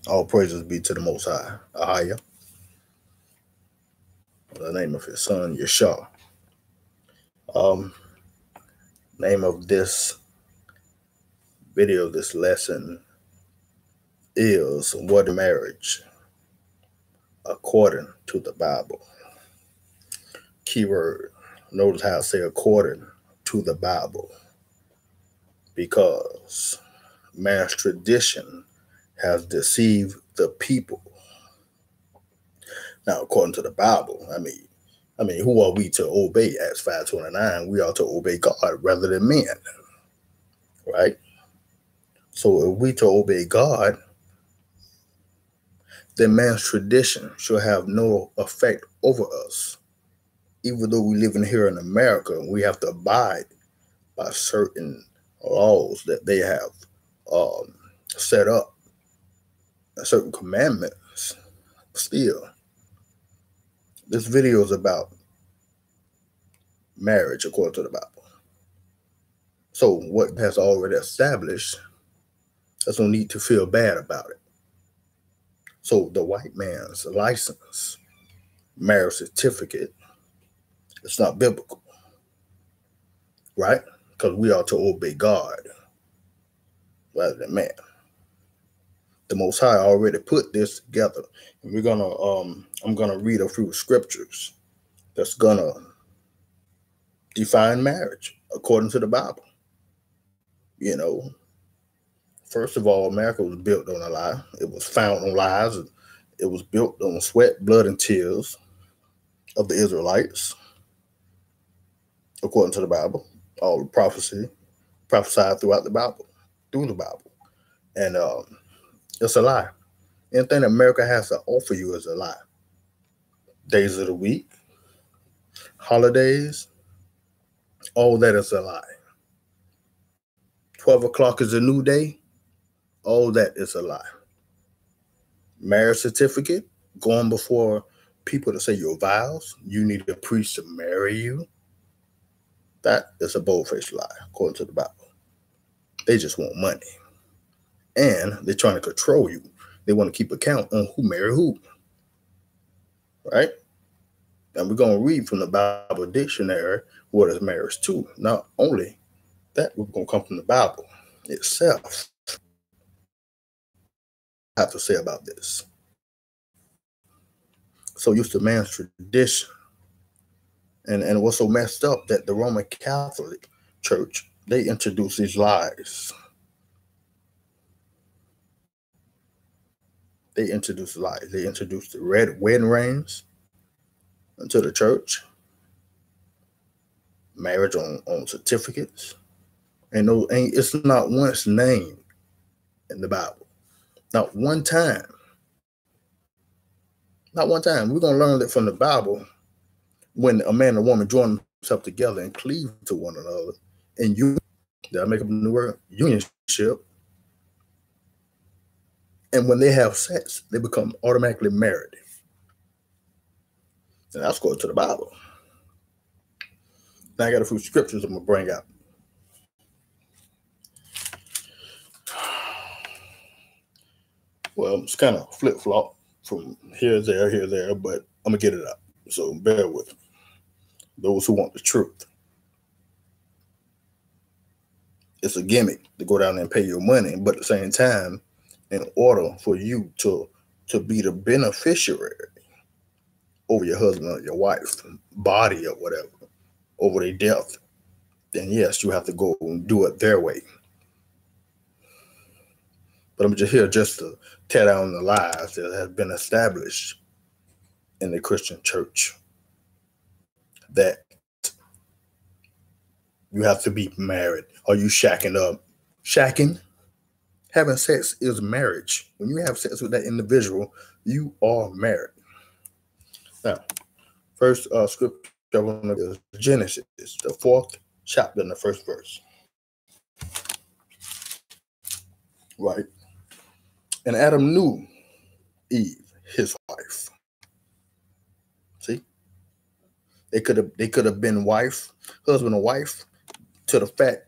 All praises be to the Most High, Ahaya, the name of his son, Yeshua. Um, Name of this video, this lesson is What is Marriage According to the Bible. Keyword, notice how I say according to the Bible, because man's tradition has deceived the people. Now, according to the Bible, I mean, who are we to obey? Acts 5:29, we are to obey God rather than men, right? So if we to obey God, then man's tradition should have no effect over us. Even though we live in here in America, we have to abide by certain laws that they have set up, certain commandments. Still, this video is about marriage according to the Bible. So what has already established, there's no need to feel bad about it. So the white man's license, marriage certificate, it's not biblical, right? Because we are to obey God rather than man. The Most High already put this together, and I'm gonna read a few scriptures that's gonna define marriage according to the Bible. You know, first of all, America was built on a lie. It was founded on lies. It was built on sweat, blood, and tears of the Israelites, according to the Bible. All the prophecy prophesied throughout the Bible, through the Bible, and it's a lie. Anything that America has to offer you is a lie. Days of the week, holidays, all that is a lie. 12 o'clock is a new day, all that is a lie. Marriage certificate, going before people to say your vows, you need a priest to marry you. That is a bold-faced lie, according to the Bible. They just want money. And they're trying to control you. They want to keep account on who marry who. Right? And we're going to read from the Bible dictionary what is marriage to. Not only that, we're going to come from the Bible itself. I have to say about this. So used to man's tradition. And what's so messed up that the Roman Catholic Church, they introduced these lies. They introduced lies. They introduced the red wedding rings into the church, marriage on certificates, and it's not once named in the Bible. Not one time. Not one time. We're gonna learn that from the Bible. When a man and a woman join themselves together and cleave to one another, and did I make up a new word? Unionship. And when they have sex, they become automatically married. And that's going to the Bible. Now I got a few scriptures I'm going to bring out. Well, it's kind of flip-flop from here, there, but I'm going to get it out. So bear with me. Those who want the truth. It's a gimmick to go down there and pay your money, but at the same time, in order for you to be the beneficiary over your husband or your wife's body or whatever, over their death, then yes, you have to go and do it their way. But I'm just here just to tear down the lies that have been established in the Christian church, that you have to be married. Are you shacking up? Shacking? Having sex is marriage. When you have sex with that individual, you are married. Now, first scripture is Genesis, the 4th chapter, in the 1st verse. Right? And Adam knew Eve, his wife. See? They could have been husband and wife, to the fact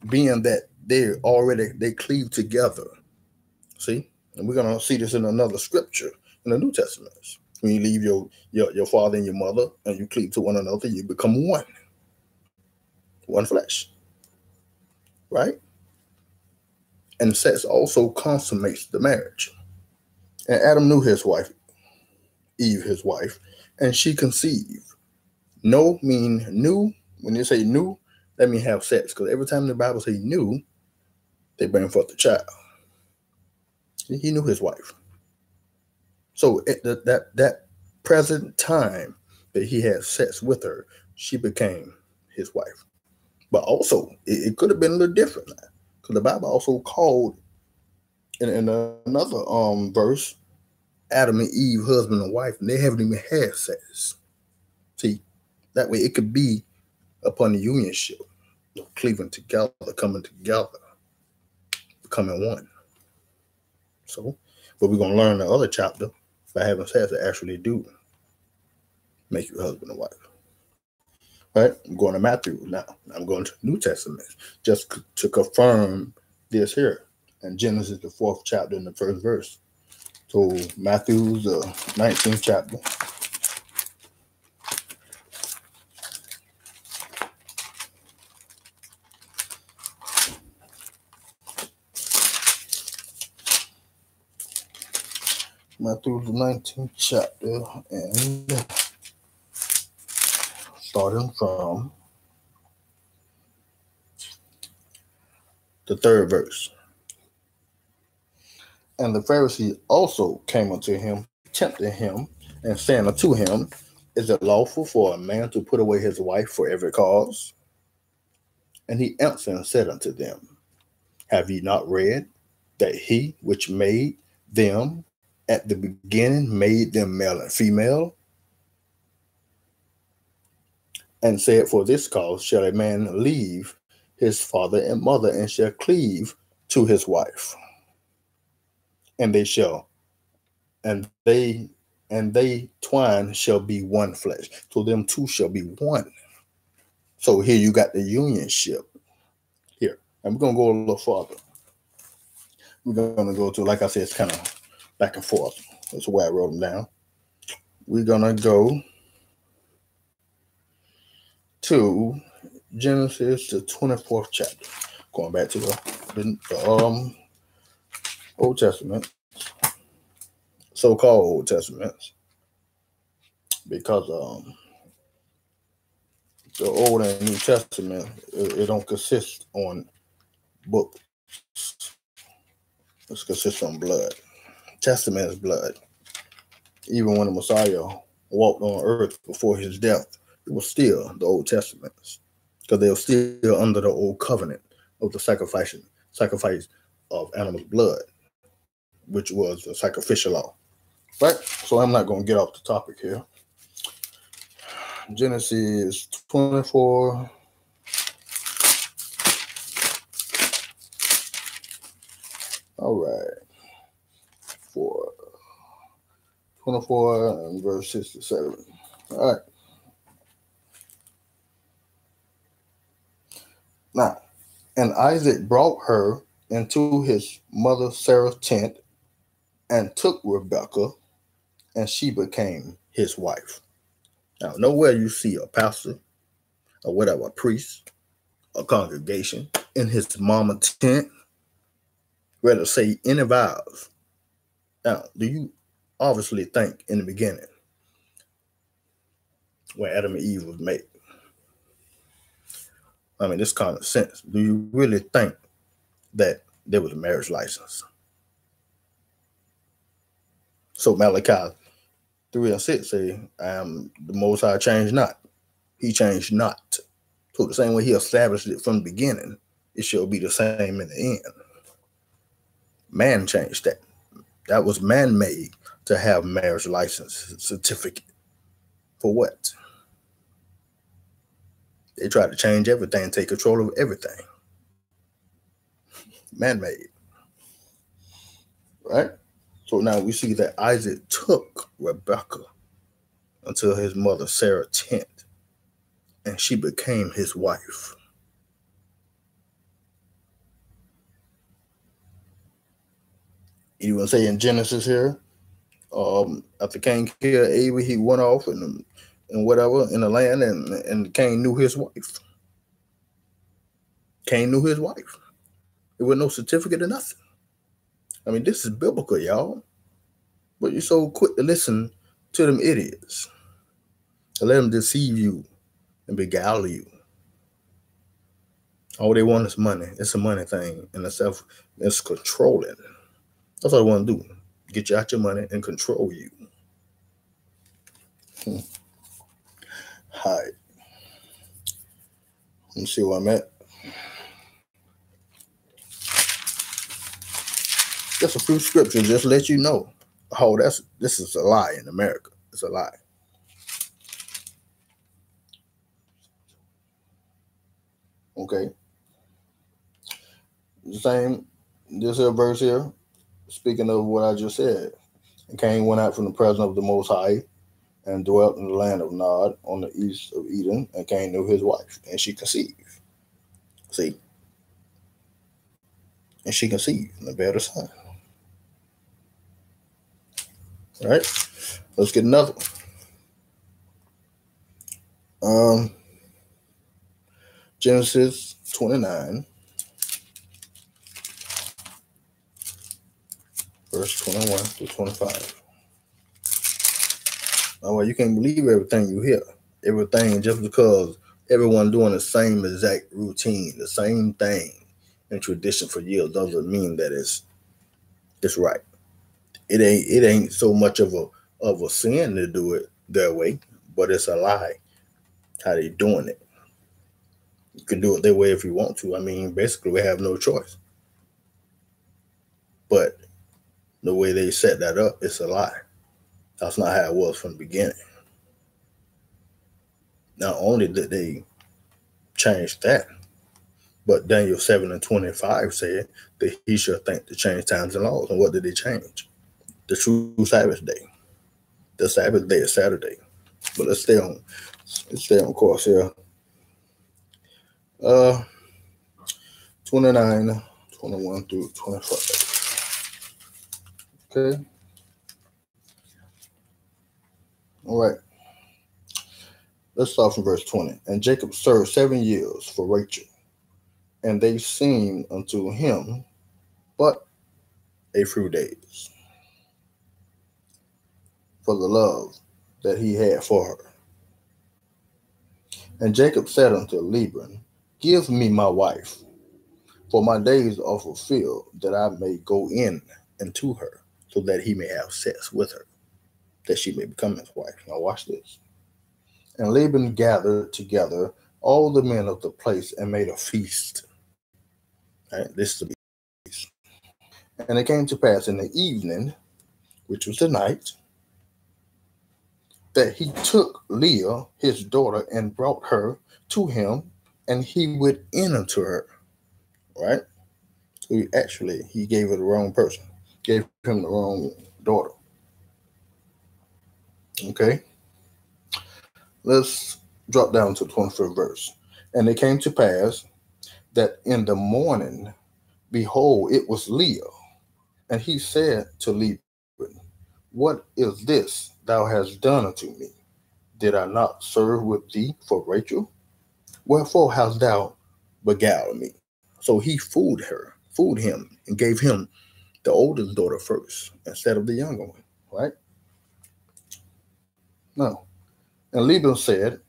being that they cleave together. See, and we're gonna see this in another scripture in the New Testament. When you leave your father and your mother and you cleave to one another, you become one flesh, right? And sex also consummates the marriage. And Adam knew his wife, Eve, his wife, and she conceived. No mean new. When they say new, that means have sex. Because every time the Bible say new, they bring forth the child. He knew his wife. So at that present time that he had sex with her, she became his wife. But also, it could have been a little different. Because the Bible also called in another verse, Adam and Eve, husband and wife, and they haven't even had sex. See, that way it could be upon the unionship, cleaving together, coming together, becoming one. So, but we're gonna learn the other chapter by having sex to actually do make you husband and wife. Right? I'm going to Matthew now. I'm going to the New Testament just to confirm this here. And Genesis, the 4th chapter, in the 1st verse. So Matthew's 19th chapter. Matthew's 19th chapter, and starting from the 3rd verse. And the Pharisee also came unto him, tempting him, and saying unto him, Is it lawful for a man to put away his wife for every cause? And he answered and said unto them, Have ye not read that he which made them at the beginning made them male and female? And said, For this cause shall a man leave his father and mother, and shall cleave to his wife. And they twine shall be one flesh. So them two shall be one. So here you got the unionship here. And we're going to go a little farther. We're going to go to, like I said, it's kind of back and forth. That's the way I wrote them down. We're going to go to Genesis, the 24th chapter. Going back to the Old Testament, so-called Old Testament, because the Old and New Testament, it don't consist on books. It consists on blood. Testament is blood. Even when the Messiah walked on earth before his death, it was still the Old Testament, because they were still under the old covenant of the sacrifice of animal blood, which was the sacrificial law. Right? So I'm not going to get off the topic here. Genesis 24. All right. 24 and verse 67. All right. Now, and Isaac brought her into his mother Sarah's tent and took Rebekah, and she became his wife. Now, nowhere you see a pastor or whatever, a priest, a congregation in his mama tent rather say any vows. Now, do you obviously think in the beginning when Adam and Eve was made? I mean, this common sense. Do you really think that there was a marriage license? So Malachi 3:6 say, the Most High changed not. He changed not. So the same way he established it from the beginning, it shall be the same in the end. Man changed that. That was man-made to have marriage license certificate. For what? They tried to change everything, take control of everything. Man-made. Right? So now we see that Isaac took Rebekah until his mother Sarah's tent. and she became his wife. Even say in Genesis here, after Cain killed Abel, he went off and whatever in the land, and Cain knew his wife. Cain knew his wife. There was no certificate or nothing. I mean, this is biblical, y'all. But you're so quick to listen to them idiots, to let them deceive you and beguile you. All they want is money. It's a money thing, and it's controlling. That's what I want to do. Get you out your money and control you. All right. Let me see where I'm at. Just a few scriptures, just let you know. Oh, this is a lie in America. It's a lie. Okay. The same, this here verse here, speaking of what I just said. And Cain went out from the presence of the Most High and dwelt in the land of Nod on the east of Eden, and Cain knew his wife, and she conceived. See? And she conceived and bare a son. All right? Let's get another one. Genesis 29, verse 21 to 25. Now, well, you can't believe everything you hear. Everything just because everyone doing the same exact routine, the same thing in tradition for years doesn't mean that it's right. It ain't so much of a sin to do it their way, but it's a lie how they doing it. You can do it their way if you want to. I mean, basically, we have no choice. But the way they set that up, it's a lie. That's not how it was from the beginning. Not only did they change that, but Daniel 7:25 said that he should think to change times and laws. And what did they change? The true Sabbath day. The Sabbath day is Saturday. But let's stay on course here. 29, 21 through 25. Okay. All right. Let's start from verse 20. And Jacob served 7 years for Rachel, and they seemed unto him but a few days, for the love that he had for her. And Jacob said unto Laban, Give me my wife, for my days are fulfilled, that I may go in into her, so that he may have sex with her, that she may become his wife. Now watch this. And Laban gathered together all the men of the place and made a feast. Right, this is a feast. And it came to pass in the evening, which was the night, that he took Leah, his daughter, and brought her to him, and he went in unto her. Right? So he gave her the wrong person, gave him the wrong daughter. Okay? Let's drop down to the 21st verse. And it came to pass that in the morning, behold, it was Leah. And he said to Laban, What is this thou hast done unto me? Did I not serve with thee for Rachel? Wherefore hast thou beguiled me? So he fooled him, and gave him the oldest daughter first instead of the younger one, right? No. And Laban said,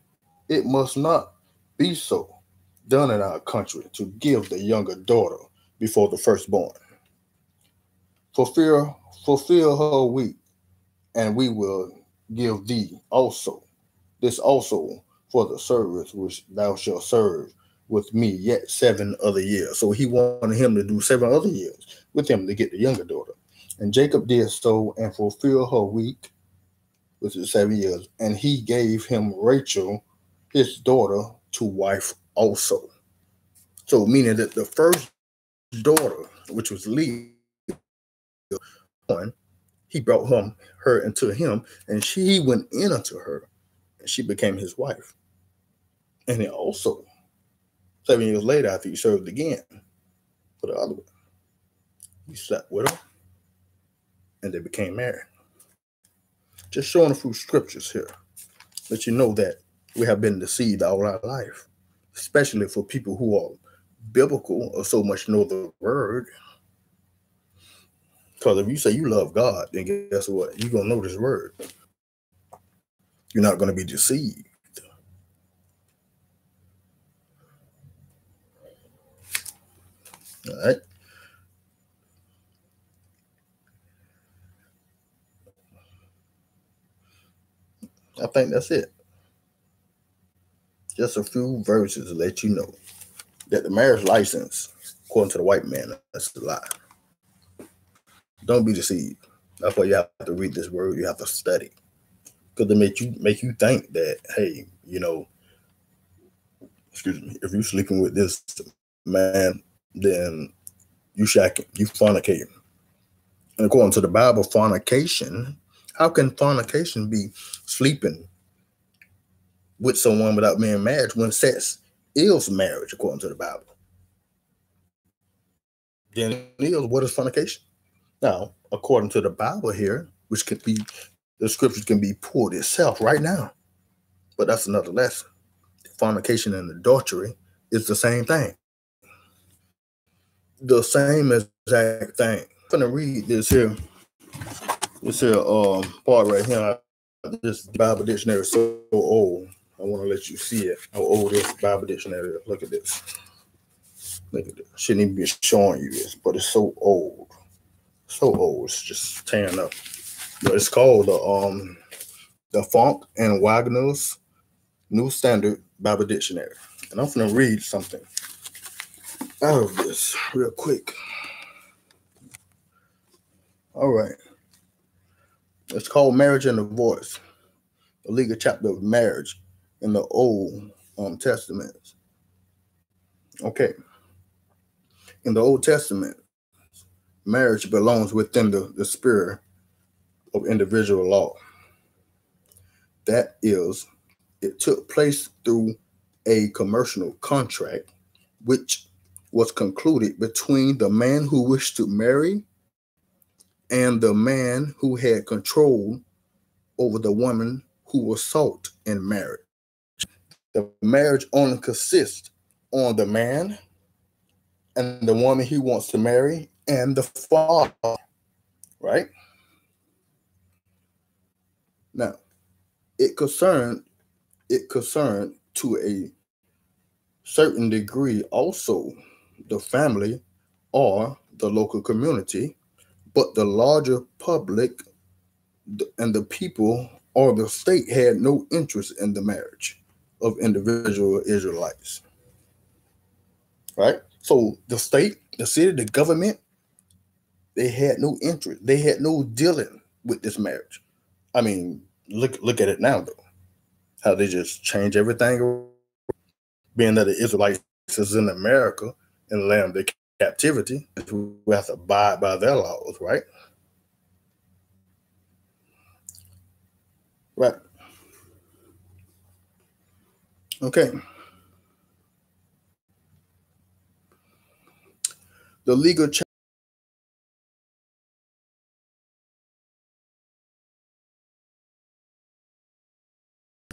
It must not be so done in our country to give the younger daughter before the firstborn. Fulfill her week, and we will give thee also this also for the service which thou shalt serve with me yet 7 other years. So he wanted him to do 7 other years with him to get the younger daughter. And Jacob did so and fulfilled her week, which is 7 years, and he gave him Rachel, his daughter, to wife also. So meaning that the first daughter, which was Leah, he brought her into him, and he went in unto her, and she became his wife. And then also, 7 years later, after he served again for the other one, he slept with her and they became married. Just showing a few scriptures here. Let you know that we have been deceived all our life, especially for people who are biblical or so much know the word. Because if you say you love God, then guess what? You're going to know this word. You're not going to be deceived. All right. I think that's it. Just a few verses to let you know that the marriage license, according to the white man, that's a lie. Don't be deceived. That's why you have to read this word. You have to study, because they make you think that, hey, excuse me, if you're sleeping with this man, then you shacking, you fornicating. And according to the Bible, fornication, how can fornication be sleeping with someone without being married when sex is marriage, according to the Bible? Then what is fornication? Now, according to the Bible here, which could be, the scriptures can be pulled itself right now, but that's another lesson. Fornication and adultery is the same thing. The same exact thing. I'm gonna read this here. This here part right here. This Bible dictionary is so old. I want to let you see it. How old this Bible dictionary is. Look at this. Look at this. Shouldn't even be showing you this, but it's so old. So old. It's just tearing up. But it's called the Funk and Wagner's New Standard Bible Dictionary. And I'm going to read something out of this real quick. All right. It's called Marriage and Divorce, the legal chapter of marriage in the Old Testament. Okay. In the Old Testament, marriage belongs within the sphere of individual law. That is, it took place through a commercial contract, which was concluded between the man who wished to marry and the man who had control over the woman who was sought in marriage. The marriage only consists on the man and the woman he wants to marry and the father, right? Now, it concerned to a certain degree also the family or the local community, but the larger public and the people or the state had no interest in the marriage of individual Israelites. Right? So the state, the city, the government, they had no interest. They had no dealing with this marriage. I mean, look at it now though. How they just change everything. Being that the Israelites is in America and the land of their captivity, we have to abide by their laws, right? Right. Okay. The legal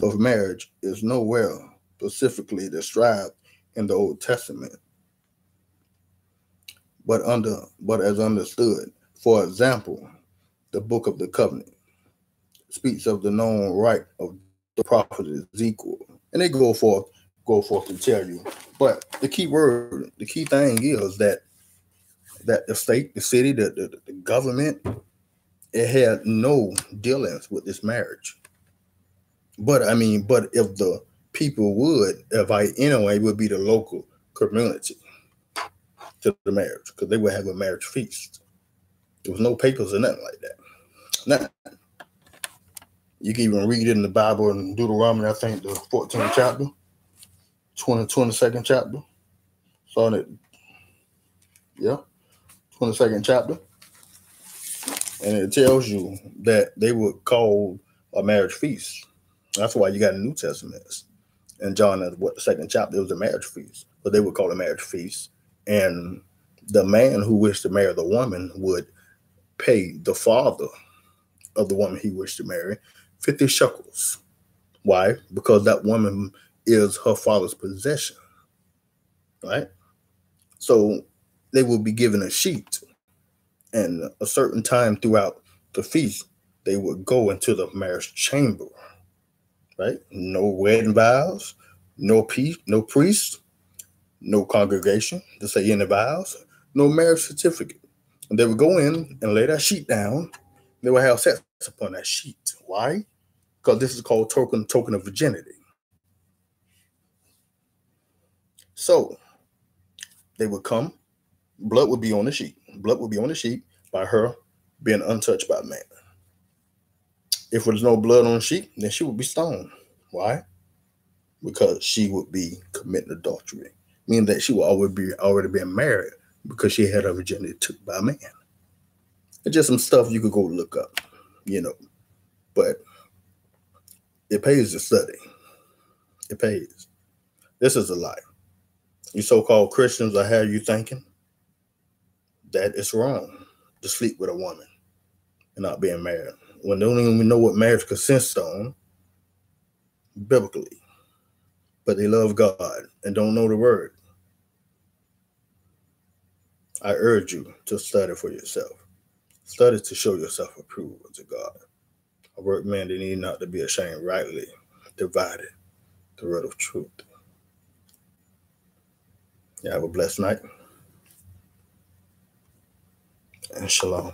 of marriage is nowhere specifically described in the Old Testament, but as understood. For example, the Book of the Covenant speaks of the known right of the prophet Ezekiel, and they go forth to tell you. But the key thing is that the state, the city, the government, it had no dealings with this marriage. But if the people would invite anyway, it would be the local community to the marriage, because they would have a marriage feast. There was no papers or nothing like that. Nothing. You can even read it in the Bible in Deuteronomy, I think the 14th chapter, 22nd chapter. So in it, yeah, 22nd chapter. And it tells you that they would call a marriage feast. That's why you got New Testaments. in John, the second chapter, it was a marriage feast, but they would call it a marriage feast. And the man who wished to marry the woman would pay the father of the woman he wished to marry 50 shekels. Why? Because that woman is her father's possession, right? So they will be given a sheet, and a certain time throughout the feast, they would go into the marriage chamber, right? No wedding vows, no priest, no congregation to say any vows, no marriage certificate. And they would go in and lay that sheet down. They would have sex upon that sheet. Why? Because this is called token of virginity. So they would come, blood would be on the sheet. Blood would be on the sheet by her being untouched by man. If there's no blood on the sheet, then she would be stoned. Why? Because she would be committing adultery, meaning that she would already been married because she had her virginity took by a man. It's just some stuff you could go look up, but it pays to study. It pays. This is a lie. You so-called Christians are have you thinking that it's wrong to sleep with a woman and not being married when they don't even know what marriage consists on biblically. But they love God and don't know the word. I urge you to study for yourself. Study to show yourself approved unto God. A workman that need not to be ashamed, rightly divided the word of truth. You have a blessed night. And shalom.